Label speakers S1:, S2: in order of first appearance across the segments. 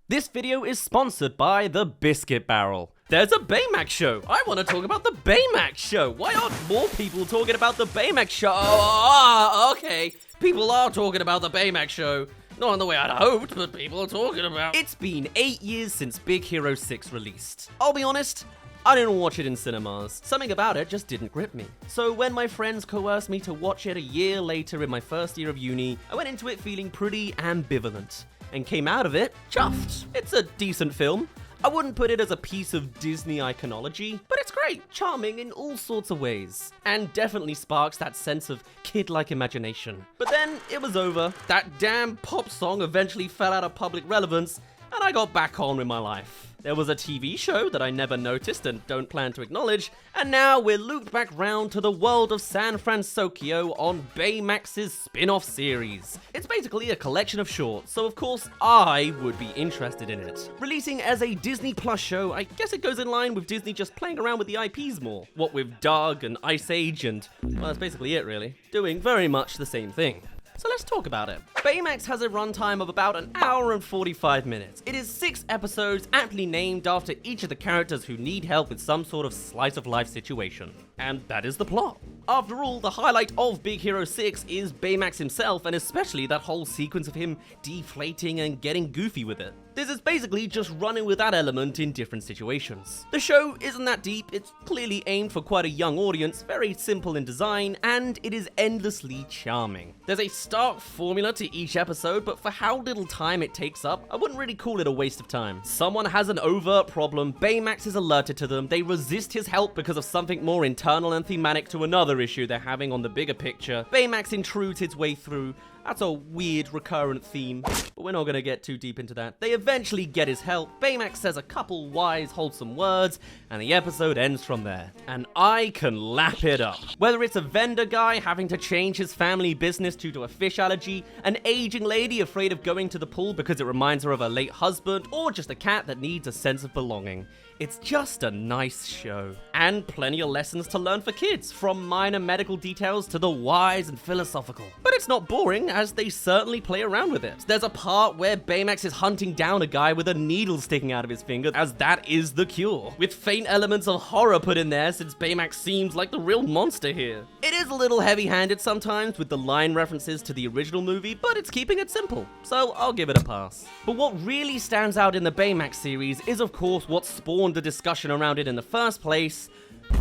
S1: This video is sponsored by the Biscuit Barrel. There's a Baymax show. I want to talk about the Baymax show. Why aren't more people talking about the Baymax show? Okay. People are talking about the Baymax show. Not in the way I'd hoped, but people are talking about. It's been 8 years since Big Hero 6 released. I'll be honest, I didn't watch it in cinemas. Something about it just didn't grip me. So when my friends coerced me to watch it a year later in my first year of uni, I went into it feeling pretty ambivalent. And came out of it chuffed. It's a decent film. I wouldn't put it as a piece of Disney iconology, but it's great, charming in all sorts of ways, and definitely sparks that sense of kid-like imagination. But then it was over. That damn pop song eventually fell out of public relevance, and I got back on with my life. There was a TV show that I never noticed and don't plan to acknowledge, and now we're looped back round to the world of San Fransokyo on Baymax's spin-off series. It's basically a collection of shorts, so of course I would be interested in it. Releasing as a Disney Plus show, I guess it goes in line with Disney just playing around with the IPs more. What with Doug and Ice Age and, well, that's basically it really. Doing very much the same thing. So let's talk about it. Baymax has a runtime of about an hour and 45 minutes. It is 6 episodes aptly named after each of the characters who need help with some sort of slice of life situation. And that is the plot. After all, the highlight of Big Hero 6 is Baymax himself, and especially that whole sequence of him deflating and getting goofy with it. This is basically just running with that element in different situations. The show isn't that deep, it's clearly aimed for quite a young audience, very simple in design, and it is endlessly charming. There's a stark formula to each episode, but for how little time it takes up, I wouldn't really call it a waste of time. Someone has an overt problem, Baymax is alerted to them, they resist his help because of something more internal and thematic to another issue they're having on the bigger picture. Baymax intrudes his way through. That's a weird recurrent theme, but we're not gonna get too deep into that. They eventually get his help, Baymax says a couple wise, wholesome words, and the episode ends from there. And I can lap it up. Whether it's a vendor guy having to change his family business due to a fish allergy, an aging lady afraid of going to the pool because it reminds her of her late husband, or just a cat that needs a sense of belonging. It's just a nice show. And plenty of lessons to learn for kids, from minor medical details to the wise and philosophical. But it's not boring, as they certainly play around with it. There's a part where Baymax is hunting down a guy with a needle sticking out of his finger, as that is the cure. With faint elements of horror put in there, since Baymax seems like the real monster here. It is a little heavy-handed sometimes with the line references to the original movie, but it's keeping it simple, so I'll give it a pass. But what really stands out in the Baymax series is of course what spawned the discussion around it in the first place: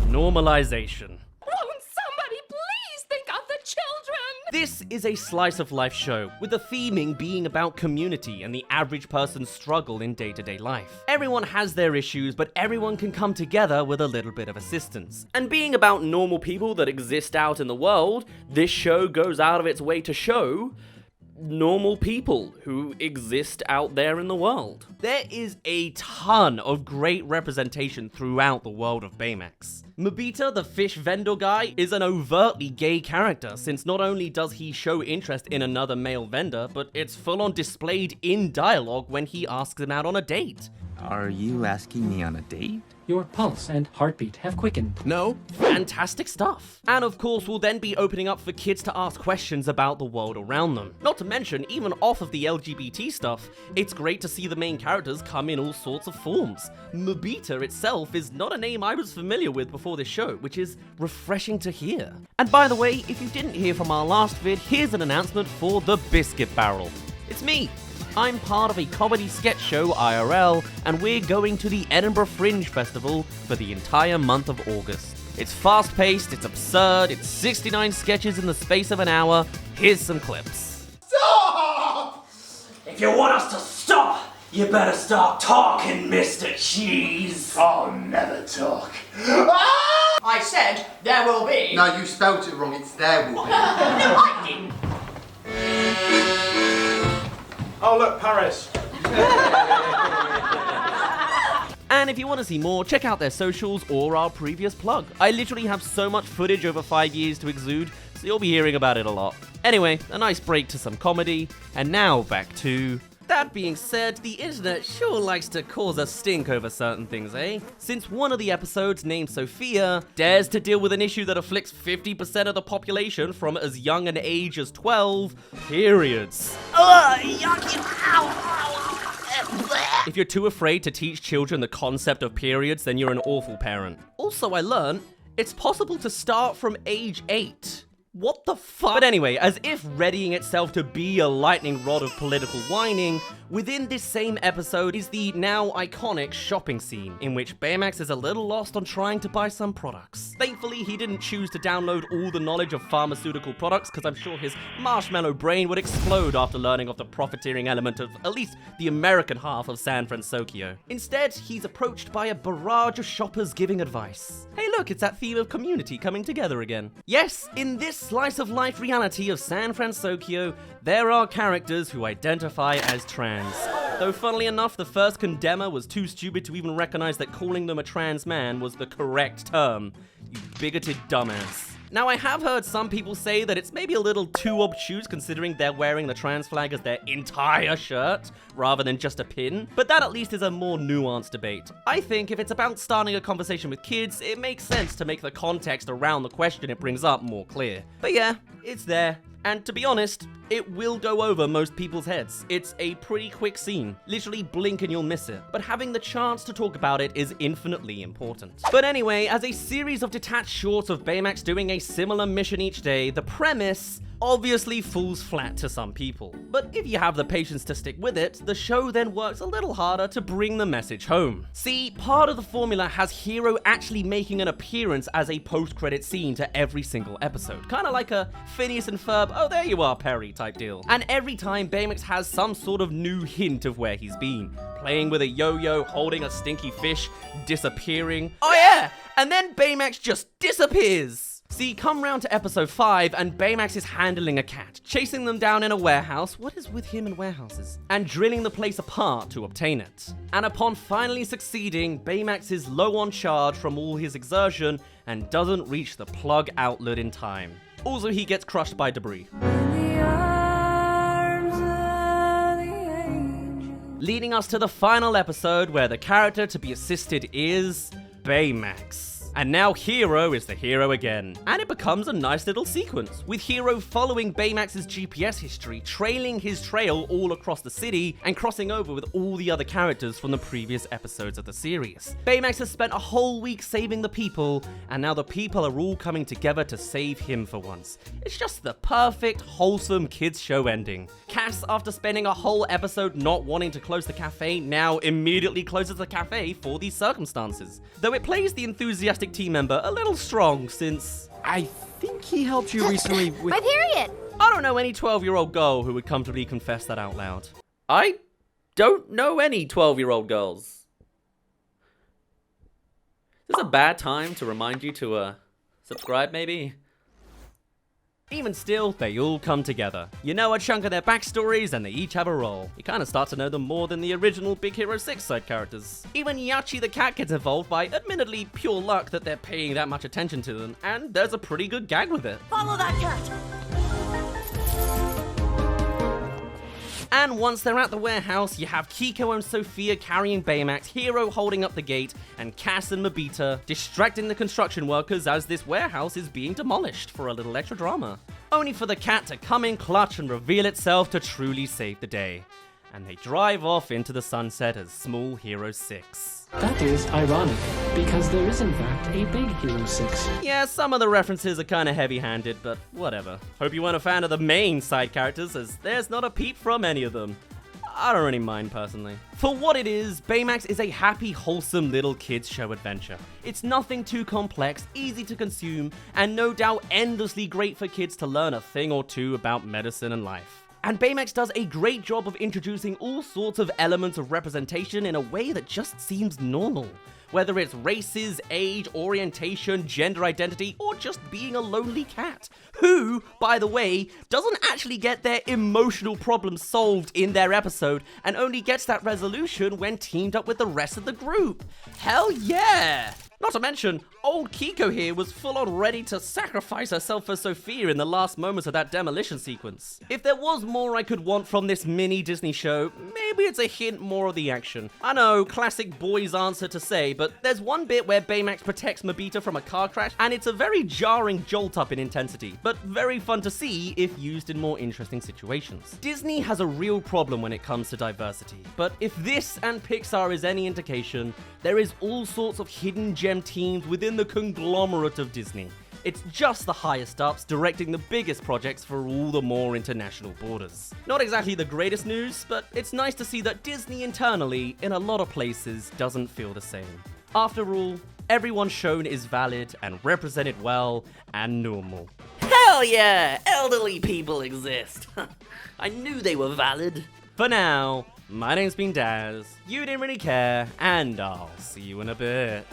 S1: normalization.
S2: Won't somebody please think of the children?
S1: This is a slice of life show, with the theming being about community and the average person's struggle in day-to-day life. Everyone has their issues, but everyone can come together with a little bit of assistance. And being about normal people that exist out in the world, this show goes out of its way to show normal people who exist out there in the world. There is a ton of great representation throughout the world of Baymax. Mobita, the fish vendor guy, is an overtly gay character, since not only does he show interest in another male vendor, but it's full-on displayed in dialogue when he asks him out on a date.
S3: Are you asking me on a date?
S4: Your pulse and heartbeat have quickened.
S3: No.
S1: Fantastic stuff. And of course, we'll then be opening up for kids to ask questions about the world around them. Not to mention, even off of the LGBT stuff, it's great to see the main characters come in all sorts of forms. Mobita itself is not a name I was familiar with before this show, which is refreshing to hear. And by the way, if you didn't hear from our last vid, here's an announcement for the Biscuit Barrel. It's me. I'm part of a comedy sketch show, IRL, and we're going to the Edinburgh Fringe Festival for the entire month of August. It's fast-paced, it's absurd, it's 69 sketches in the space of an hour. Here's some clips.
S5: Stop! If you want us to stop, you better start talking, Mr. Cheese. I'll never talk. Ah!
S2: I said there will be.
S6: No, you spelled it wrong. It's there will be.
S2: No, I didn't.
S7: Oh look, Paris.
S1: And if you want to see more, check out their socials or our previous plug. I literally have so much footage over 5 years to exude, so you'll be hearing about it a lot. Anyway, a nice break to some comedy, and now back to... That being said, the internet sure likes to cause a stink over certain things, eh? Since one of the episodes, named Sophia, dares to deal with an issue that afflicts 50% of the population from as young an age as 12, periods.
S5: Yucky, ow, ow, ow.
S1: If you're too afraid to teach children the concept of periods, then you're an awful parent. Also, I learned it's possible to start from age 8. What the fuck? But anyway, as if readying itself to be a lightning rod of political whining, within this same episode is the now iconic shopping scene, in which Baymax is a little lost on trying to buy some products. Thankfully, he didn't choose to download all the knowledge of pharmaceutical products, because I'm sure his marshmallow brain would explode after learning of the profiteering element of at least the American half of San Fransokyo. Instead, he's approached by a barrage of shoppers giving advice. Hey look, it's that theme of community coming together again. Yes, in this slice of life reality of San Fransokyo, there are characters who identify as trans. Though funnily enough, the first condemner was too stupid to even recognize that calling them a trans man was the correct term. You bigoted dumbass. Now, I have heard some people say that it's maybe a little too obtuse considering they're wearing the trans flag as their entire shirt, rather than just a pin, but that at least is a more nuanced debate. I think if it's about starting a conversation with kids, it makes sense to make the context around the question it brings up more clear. But yeah, it's there. And to be honest, it will go over most people's heads. It's a pretty quick scene. Literally blink and you'll miss it. But having the chance to talk about it is infinitely important. But anyway, as a series of detached shorts of Baymax doing a similar mission each day, the premise obviously falls flat to some people. But if you have the patience to stick with it, the show then works a little harder to bring the message home. See, part of the formula has Hero actually making an appearance as a post-credit scene to every single episode. Kinda like a Phineas and Ferb, oh there you are Perry type deal. And every time Baymax has some sort of new hint of where he's been. Playing with a yo-yo, holding a stinky fish, disappearing. Oh yeah! And then Baymax just disappears! See, come round to episode 5 and Baymax is handling a cat, chasing them down in a warehouse, what is with him and warehouses, and drilling the place apart to obtain it. And upon finally succeeding, Baymax is low on charge from all his exertion and doesn't reach the plug outlet in time. Also, he gets crushed by debris. Leading us to the final episode where the character to be assisted is Baymax. And now Hero is the hero again. And it becomes a nice little sequence, with Hero following Baymax's GPS history, trailing his trail all across the city, and crossing over with all the other characters from the previous episodes of the series. Baymax has spent a whole week saving the people, and now the people are all coming together to save him for once. It's just the perfect, wholesome kids show ending. Cass, after spending a whole episode not wanting to close the cafe, now immediately closes the cafe for these circumstances. Though it plays the enthusiastic team member a little strong since
S3: I think he helped you recently with...
S2: My period!
S1: I don't know any 12-year-old girl who would comfortably confess that out loud. I don't know any 12-year-old girls. Is this a bad time to remind you to subscribe maybe? Even still, they all come together. You know a chunk of their backstories and they each have a role. You kind of start to know them more than the original Big Hero 6 side characters. Even Yachi the cat gets involved by admittedly pure luck that they're paying that much attention to them, and there's a pretty good gag with it.
S2: Follow that cat!
S1: And once they're at the warehouse, you have Kiko and Sophia carrying Baymax, Hero holding up the gate, and Cass and Mobita distracting the construction workers as this warehouse is being demolished for a little extra drama. Only for the cat to come in clutch and reveal itself to truly save the day. And they drive off into the sunset as Small Hero 6.
S4: That is ironic, because there is in fact a Big Hero 6.
S1: Yeah, some of the references are kinda heavy-handed, but whatever. Hope you weren't a fan of the main side characters, as there's not a peep from any of them. I don't really mind personally. For what it is, Baymax is a happy, wholesome little kids show adventure. It's nothing too complex, easy to consume, and no doubt endlessly great for kids to learn a thing or two about medicine and life. And Baymax does a great job of introducing all sorts of elements of representation in a way that just seems normal. Whether it's races, age, orientation, gender identity, or just being a lonely cat. Who, by the way, doesn't actually get their emotional problems solved in their episode and only gets that resolution when teamed up with the rest of the group. Hell yeah! Not to mention, old Kiko here was full on ready to sacrifice herself for Sophia in the last moments of that demolition sequence. If there was more I could want from this mini Disney show, maybe it's a hint more of the action. I know, classic boys answer to say, but there's one bit where Baymax protects Mobita from a car crash, and it's a very jarring jolt up in intensity, but very fun to see if used in more interesting situations. Disney has a real problem when it comes to diversity, but if this and Pixar is any indication, there is all sorts of hidden gem teams within the conglomerate of Disney. It's just the highest ups directing the biggest projects for all the more international borders. Not exactly the greatest news, but it's nice to see that Disney internally, in a lot of places, doesn't feel the same. After all, everyone shown is valid and represented well and normal.
S8: Hell yeah! Elderly people exist. I knew they were valid.
S1: For now, my name's been Dazz, you didn't really care, and I'll see you in a bit.